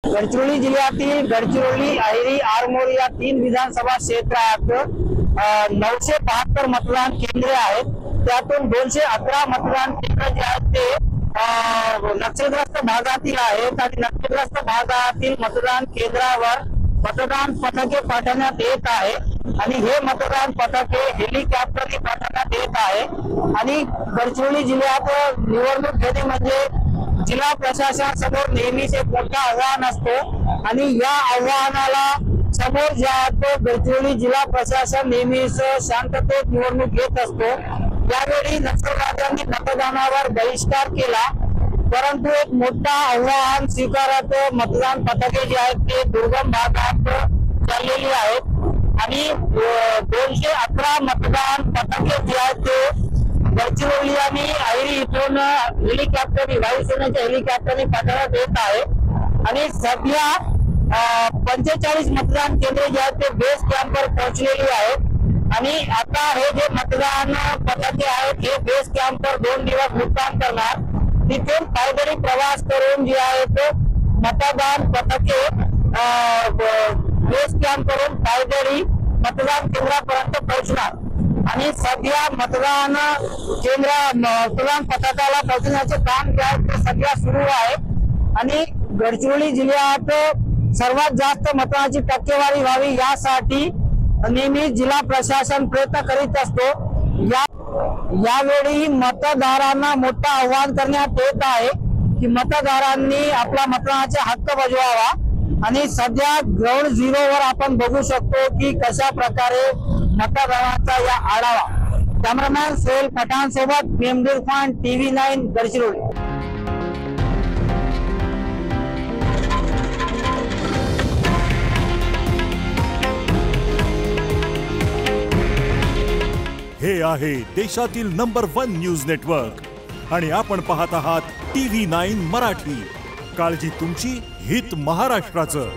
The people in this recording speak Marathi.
गडचिरोली जिल्ह्यातील गडचिरोली, अहेरी, आरमोरी या 3 विधानसभा क्षेत्रात 972 मतदान केंद्रे आहेत। त्यातून 211 मतदान केंद्र जे आहेत ते नक्षलग्रस्त भागातील आहेत आणि नक्षलग्रस्त भागातील मतदान केंद्रावर मतदान पथके पाठवण्यात येत आहे आणि हे मतदान पथके हेलिकॉप्टरने पाठवण्यात येत आहे। आणि गडचिरोली जिल्ह्यात निवडणूक घेणे म्हणजे जिल्हा प्रशासनासमोर नेहमीच एक मोठं आव्हान असतो आणि या आव्हानाला समोर जातो गडचिरोली जिल्हा प्रशासन नेहमीच शांततेत निवडणूक घेत असतो। यावेळी नक्षलवाद्यांनी मतदानावर बहिष्कार केला, परंतु एक मोठा आव्हान स्वीकारत मतदान पथके जे आहेत ते दुर्गम भागात चाललेली आहेत आणि 211 मतदान पथके जे आहेत ते गडचिरोली आणि अहेरी इथून हेलिकॉप्टरने, वायुसेनेच्या हेलिकॉप्टरने पाठवण्यात येत आहे आणि सध्या 45 मतदान केंद्रे जे आहेत ते बेस कॅम्पवर पोहोचलेली आहेत आणि आता हे जे मतदान पथके आहेत हे बेस कॅम्पवर 2 दिवस मुक्काम करणार। तिथून पायदळी प्रवास करून जे आहेत मतदान पथके बेस कॅम्प करून पायदळी मतदान केंद्रापर्यंत पोहोचणार आणि सध्या मतदान पथकाला पोहोचण्याचे काम जे आहे ते सध्या सुरू आहे आणि गडचिरोली जिल्ह्यात सर्वात जास्त मतदानाची टक्केवारी व्हावी यासाठी नेहमी जिल्हा प्रशासन प्रयत्न करीत असतो। यावेळी मतदारांना मोठं आव्हान करण्यात येत आहे की मतदारांनी आपला मतदानाचा हक्क बजवावा आणि सध्या ग्राउंड झिरोवर आपण बघू शकतो की कशा प्रकारे मतदानाचा या आढावा। कॅमेरामॅन सोहेल पठाण सोबत मेमदूर खान, TV9 गडचिरोली। हे आहे देशातील नंबर 1 न्यूज नेटवर्क आणि आपण पाहत आहात TV9 मराठी। काळजी तुमची, हित महाराष्ट्राचं।